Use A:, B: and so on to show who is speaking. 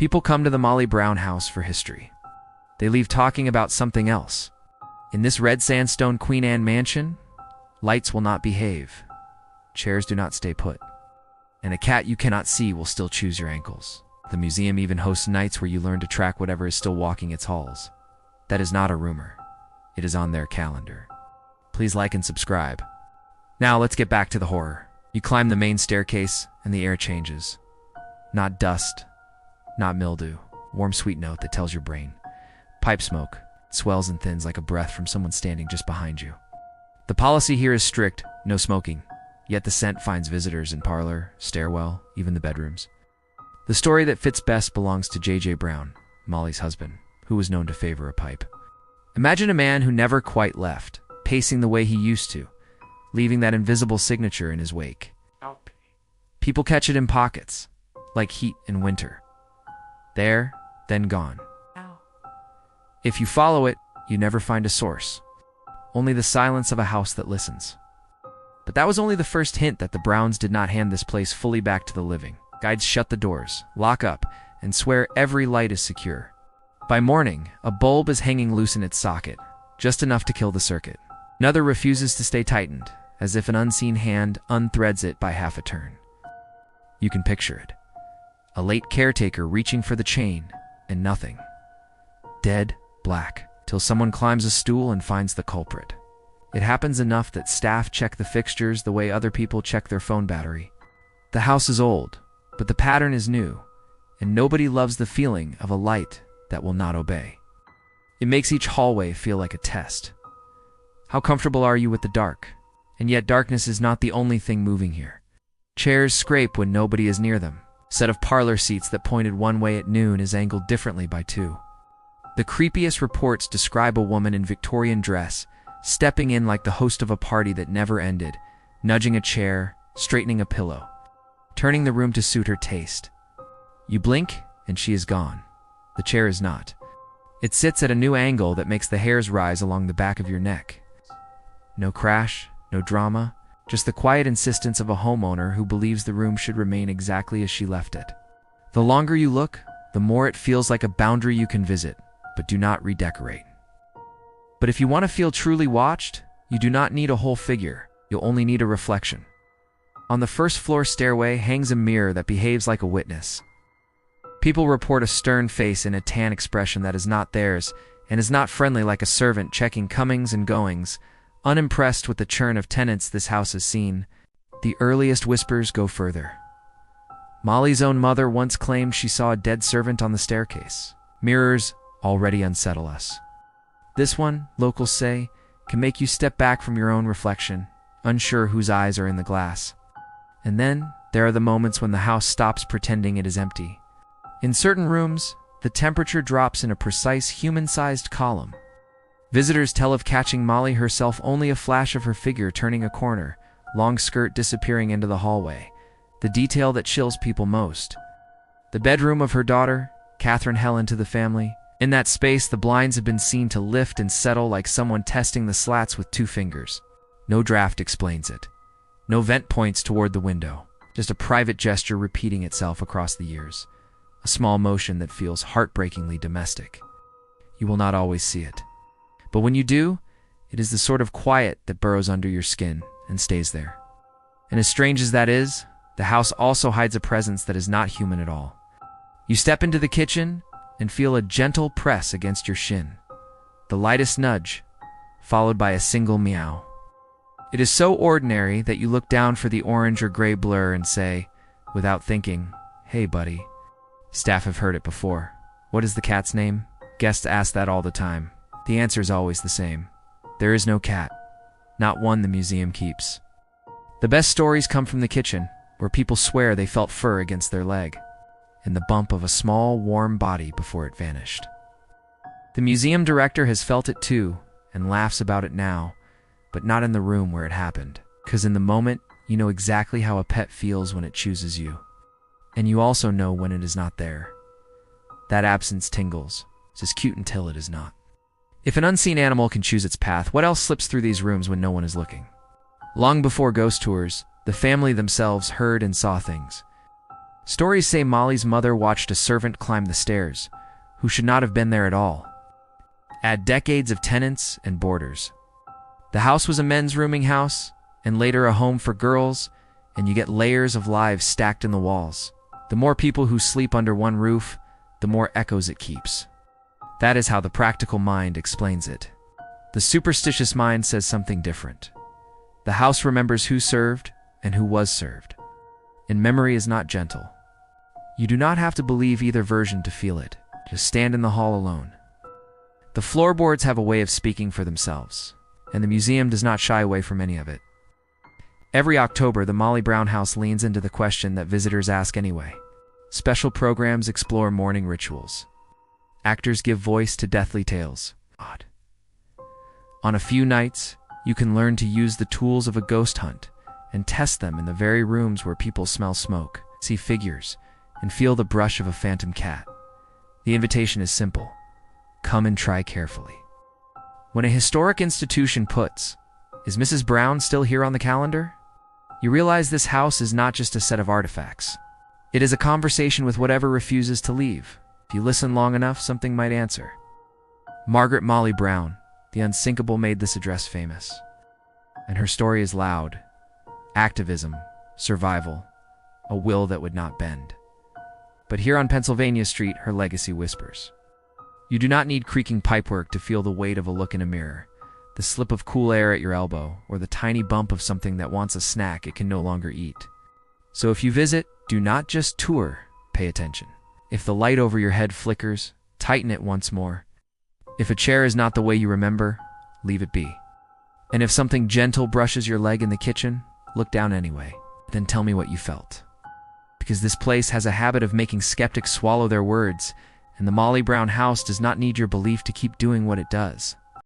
A: People come to the Molly Brown house for history. They leave talking about something else. In this red sandstone Queen Anne mansion, lights will not behave, chairs do not stay put, and a cat you cannot see will still chews your ankles. The museum even hosts nights where you learn to track whatever is still walking its halls. That is not a rumor. It is on their calendar. Please like and subscribe. Now let's get back to the horror. You climb the main staircase and the air changes. Not dust, not mildew. Warm sweet note that tells your brain. Pipe smoke. It swells and thins like a breath from someone standing just behind you. The policy here is strict, no smoking. Yet the scent finds visitors in parlor, stairwell, even the bedrooms. The story that fits best belongs to J.J. Brown, Molly's husband, who was known to favor a pipe. Imagine a man who never quite left, pacing the way he used to, leaving that invisible signature in his wake. People catch it in pockets, like heat in winter. There, then gone. If you follow it, you never find a source. Only the silence of a house that listens. But that was only the first hint that the Browns did not hand this place fully back to the living. Guides shut the doors, lock up, and swear every light is secure. By morning, a bulb is hanging loose in its socket, just enough to kill the circuit. Another refuses to stay tightened, as if an unseen hand unthreads it by half a turn. You can picture it. A late caretaker reaching for the chain, and nothing. Dead black, till someone climbs a stool and finds the culprit. It happens enough that staff check the fixtures the way other people check their phone battery. The house is old, but the pattern is new, and nobody loves the feeling of a light that will not obey. It makes each hallway feel like a test. How comfortable are you with the dark? And yet darkness is not the only thing moving here. Chairs scrape when nobody is near them. A set of parlor seats that pointed one way at noon is angled differently by 2. The creepiest reports describe a woman in Victorian dress, stepping in like the host of a party that never ended, nudging a chair, straightening a pillow, turning the room to suit her taste. You blink, and she is gone. The chair is not. It sits at a new angle that makes the hairs rise along the back of your neck. No crash, no drama, just the quiet insistence of a homeowner who believes the room should remain exactly as she left it. The longer you look, the more it feels like a boundary you can visit, but do not redecorate. But if you want to feel truly watched, you do not need a whole figure, you'll only need a reflection. On the first floor stairway hangs a mirror that behaves like a witness. People report a stern face and a tan expression that is not theirs, and is not friendly like a servant checking comings and goings, unimpressed with the churn of tenants this house has seen. The earliest whispers go further. Molly's own mother once claimed she saw a dead servant on the staircase. Mirrors already unsettle us. This one, locals say, can make you step back from your own reflection, unsure whose eyes are in the glass. And then, there are the moments when the house stops pretending it is empty. In certain rooms, the temperature drops in a precise human-sized column. Visitors tell of catching Molly herself only a flash of her figure turning a corner, long skirt disappearing into the hallway, the detail that chills people most. The bedroom of her daughter, Catherine Helen to the family. In that space, the blinds have been seen to lift and settle like someone testing the slats with 2 fingers. No draft explains it. No vent points toward the window. Just a private gesture repeating itself across the years. A small motion that feels heartbreakingly domestic. You will not always see it. But when you do, it is the sort of quiet that burrows under your skin and stays there. And as strange as that is, the house also hides a presence that is not human at all. You step into the kitchen and feel a gentle press against your shin. The lightest nudge, followed by a single meow. It is so ordinary that you look down for the orange or gray blur and say, without thinking, "Hey, buddy." Staff have heard it before. What is the cat's name? Guests ask that all the time. The answer is always the same. There is no cat. Not one the museum keeps. The best stories come from the kitchen, where people swear they felt fur against their leg, and the bump of a small, warm body before it vanished. The museum director has felt it too, and laughs about it now, but not in the room where it happened. 'Cause in the moment, you know exactly how a pet feels when it chooses you. And you also know when it is not there. That absence tingles. It's as cute until it is not. If an unseen animal can choose its path, what else slips through these rooms when no one is looking? Long before ghost tours, the family themselves heard and saw things. Stories say Molly's mother watched a servant climb the stairs, who should not have been there at all. Add decades of tenants and boarders. The house was a men's rooming house, and later a home for girls, and you get layers of lives stacked in the walls. The more people who sleep under one roof, the more echoes it keeps. That is how the practical mind explains it. The superstitious mind says something different. The house remembers who served and who was served. And memory is not gentle. You do not have to believe either version to feel it. Just stand in the hall alone. The floorboards have a way of speaking for themselves, and the museum does not shy away from any of it. Every October, the Molly Brown House leans into the question that visitors ask anyway. Special programs explore mourning rituals. Actors give voice to deathly tales. Odd. On a few nights, you can learn to use the tools of a ghost hunt and test them in the very rooms where people smell smoke, see figures, and feel the brush of a phantom cat. The invitation is simple. Come and try carefully. When a historic institution puts, "Is Mrs. Brown still here on the calendar?" you realize this house is not just a set of artifacts. It is a conversation with whatever refuses to leave. If you listen long enough, something might answer. Margaret Molly Brown, the unsinkable, made this address famous. And her story is loud. Activism, survival, a will that would not bend. But here on Pennsylvania Street, her legacy whispers. You do not need creaking pipework to feel the weight of a look in a mirror, the slip of cool air at your elbow, or the tiny bump of something that wants a snack it can no longer eat. So if you visit, do not just tour, pay attention. If the light over your head flickers, tighten it once more. If a chair is not the way you remember, leave it be. And if something gentle brushes your leg in the kitchen, look down anyway. Then tell me what you felt. Because this place has a habit of making skeptics swallow their words, and the Molly Brown House does not need your belief to keep doing what it does.